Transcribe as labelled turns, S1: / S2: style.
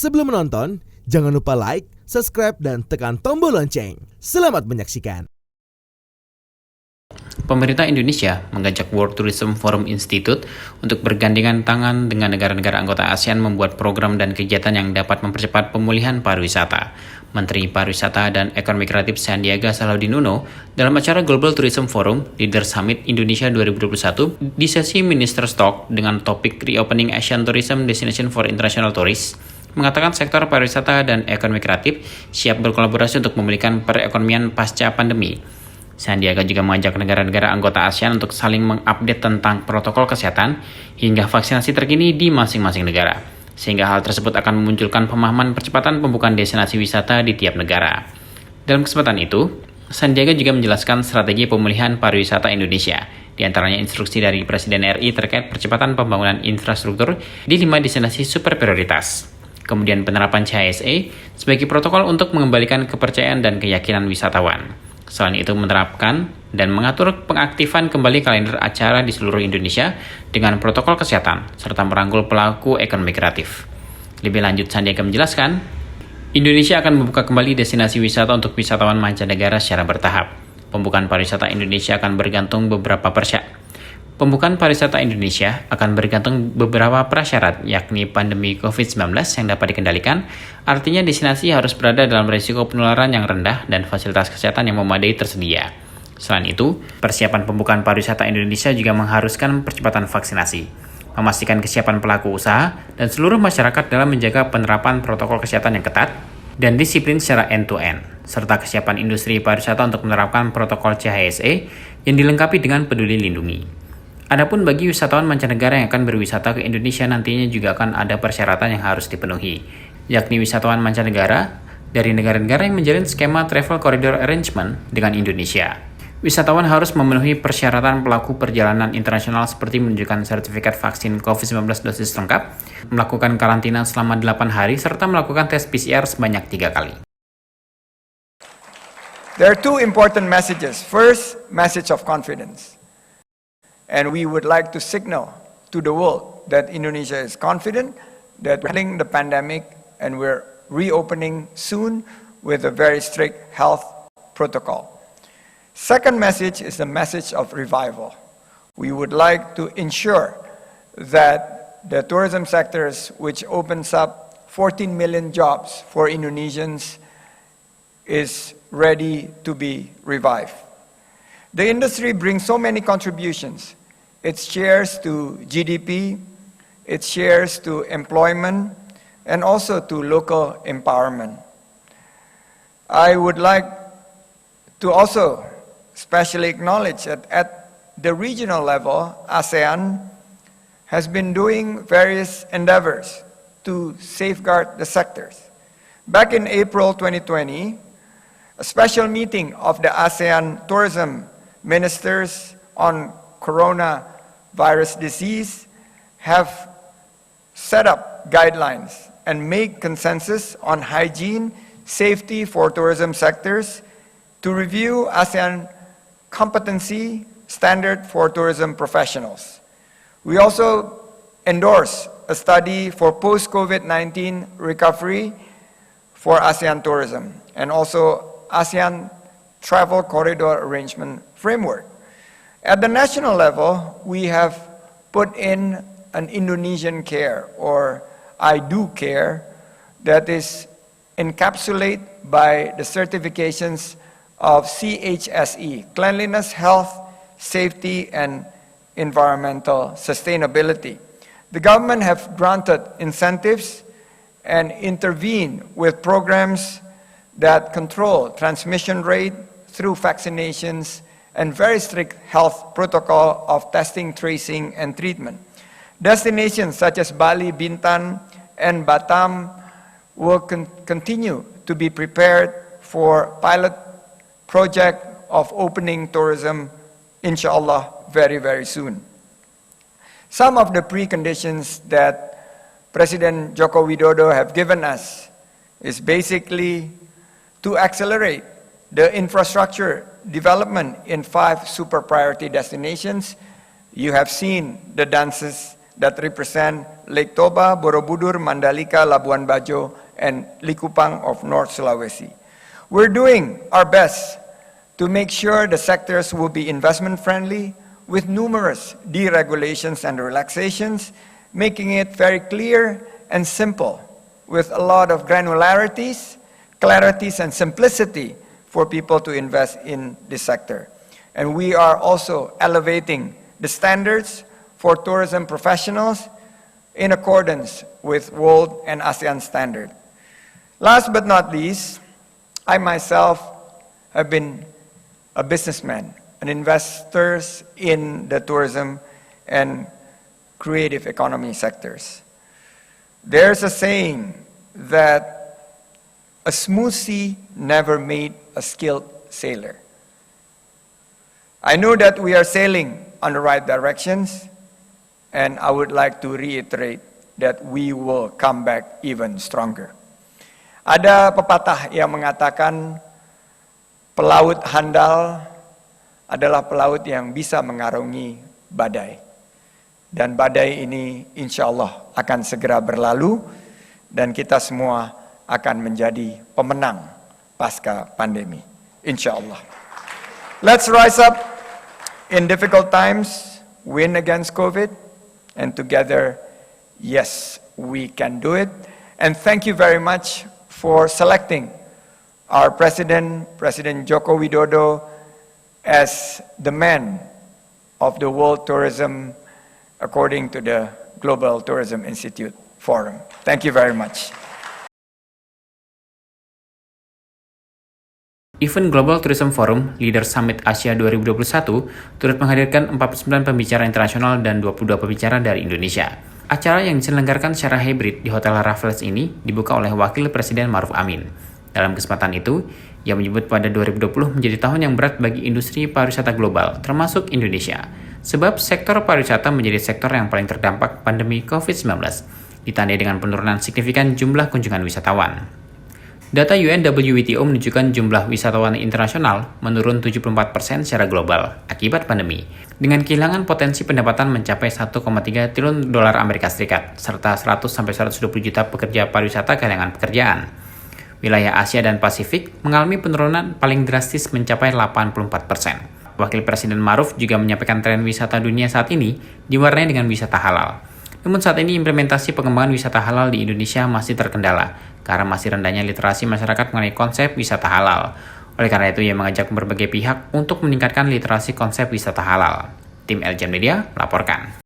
S1: Sebelum menonton, jangan lupa like, subscribe, dan tekan tombol lonceng. Selamat menyaksikan.
S2: Pemerintah Indonesia mengajak World Tourism Forum Institute untuk bergandengan tangan dengan negara-negara anggota ASEAN membuat program dan kegiatan yang dapat mempercepat pemulihan pariwisata. Menteri Pariwisata dan Ekonomi Kreatif Sandiaga Salahuddin Uno dalam acara Global Tourism Forum Leader Summit Indonesia 2021 di sesi Ministers Talk dengan topik Reopening Asian Tourism Destination for International Tourists mengatakan sektor pariwisata dan ekonomi kreatif siap berkolaborasi untuk memulihkan perekonomian pasca pandemi. Sandiaga juga mengajak negara-negara anggota ASEAN untuk saling mengupdate tentang protokol kesehatan hingga vaksinasi terkini di masing-masing negara, sehingga hal tersebut akan memunculkan pemahaman percepatan pembukaan destinasi wisata di tiap negara. Dalam kesempatan itu, Sandiaga juga menjelaskan strategi pemulihan pariwisata Indonesia, di antaranya instruksi dari Presiden RI terkait percepatan pembangunan infrastruktur di 5 destinasi super prioritas. Kemudian penerapan CHSE sebagai protokol untuk mengembalikan kepercayaan dan keyakinan wisatawan. Selain itu menerapkan dan mengatur pengaktifan kembali kalender acara di seluruh Indonesia dengan protokol kesehatan, serta merangkul pelaku ekonomi kreatif. Lebih lanjut, Sandiaga menjelaskan, Indonesia akan membuka kembali destinasi wisata untuk wisatawan mancanegara secara bertahap. Pembukaan pariwisata Indonesia akan bergantung Pembukaan pariwisata Indonesia akan bergantung beberapa prasyarat, yakni pandemi COVID-19 yang dapat dikendalikan, artinya destinasi harus berada dalam risiko penularan yang rendah dan fasilitas kesehatan yang memadai tersedia. Selain itu, persiapan pembukaan pariwisata Indonesia juga mengharuskan percepatan vaksinasi, memastikan kesiapan pelaku usaha dan seluruh masyarakat dalam menjaga penerapan protokol kesehatan yang ketat dan disiplin secara end-to-end, serta kesiapan industri pariwisata untuk menerapkan protokol CHSE yang dilengkapi dengan Peduli Lindungi. Adapun bagi wisatawan mancanegara yang akan berwisata ke Indonesia nantinya juga akan ada persyaratan yang harus dipenuhi, yakni wisatawan mancanegara dari negara-negara yang menjalin skema Travel Corridor Arrangement dengan Indonesia. Wisatawan harus memenuhi persyaratan pelaku perjalanan internasional seperti menunjukkan sertifikat vaksin COVID-19 dosis lengkap, melakukan karantina selama 8 hari, serta melakukan tes PCR sebanyak 3 kali.
S3: There are two important messages. First, message of confidence. And we would like to signal to the world that Indonesia is confident that we're handling the pandemic and we're reopening soon with a very strict health protocol. Second message is the message of revival. We would like to ensure that the tourism sectors, which opens up 14 million jobs for Indonesians, is ready to be revived. The industry brings so many contributions. Its shares to GDP, its shares to employment, and also to local empowerment. I would like to also especially acknowledge that at the regional level, ASEAN has been doing various endeavors to safeguard the sectors. Back in April 2020, a special meeting of the ASEAN tourism ministers on coronavirus disease have set up guidelines and made consensus on hygiene, safety for tourism sectors to review ASEAN competency standard for tourism professionals. We also endorse a study for post-COVID-19 recovery for ASEAN tourism and also ASEAN Travel Corridor Arrangement framework. At the national level, we have put in an Indonesian care, or I Do Care, that is encapsulated by the certifications of CHSE, Cleanliness, Health, Safety, and Environmental Sustainability. The government have granted incentives and intervened with programs that control transmission rate through vaccinations and very strict health protocol of testing, tracing, and treatment. Destinations such as Bali, Bintan, and Batam will continue to be prepared for pilot project of opening tourism, inshallah, very, very soon. Some of the preconditions that President Joko Widodo have given us is basically to accelerate the infrastructure development in 5 super priority destinations. You have seen the dances that represent Lake Toba, Borobudur, Mandalika, Labuan Bajo, and Likupang of North Sulawesi. We're doing our best to make sure the sectors will be investment friendly with numerous deregulations and relaxations, making it very clear and simple with a lot of granularities, clarities, and simplicity for people to invest in this sector. And we are also elevating the standards for tourism professionals in accordance with world and ASEAN standard. Last but not least, I myself have been a businessman, an investor in the tourism and creative economy sectors. There's a saying that a smooth sea never made a skilled sailor. I know that we are sailing on the right directions, and I would like to reiterate that we will come back even stronger. Ada pepatah yang mengatakan pelaut handal adalah pelaut yang bisa mengarungi badai. Dan badai ini insya Allah akan segera berlalu dan kita semua akan menjadi pemenang pasca pandemi. Insya Allah. Let's rise up in difficult times, win against COVID, and together, yes, we can do it. And thank you very much for selecting our President, President Joko Widodo, as the man of the world tourism according to the Global Tourism Institute Forum. Thank you very much.
S2: Event Global Tourism Forum Leader Summit Asia 2021 turut menghadirkan 49 pembicara internasional dan 22 pembicara dari Indonesia. Acara yang diselenggarakan secara hybrid di Hotel Raffles ini dibuka oleh Wakil Presiden Maruf Amin. Dalam kesempatan itu, ia menyebut pada 2020 menjadi tahun yang berat bagi industri pariwisata global, termasuk Indonesia. Sebab sektor pariwisata menjadi sektor yang paling terdampak pandemi COVID-19, ditandai dengan penurunan signifikan jumlah kunjungan wisatawan. Data UNWTO menunjukkan jumlah wisatawan internasional menurun 74% secara global akibat pandemi, dengan kehilangan potensi pendapatan mencapai 1,3 triliun dolar Amerika Serikat, serta 100-120 juta pekerja pariwisata kehilangan pekerjaan. Wilayah Asia dan Pasifik mengalami penurunan paling drastis mencapai 84%. Wakil Presiden Maruf juga menyampaikan tren wisata dunia saat ini diwarnai dengan wisata halal. Namun saat ini implementasi pengembangan wisata halal di Indonesia masih terkendala karena masih rendahnya literasi masyarakat mengenai konsep wisata halal. Oleh karena itu, ia mengajak berbagai pihak untuk meningkatkan literasi konsep wisata halal. Tim Eljan Media melaporkan.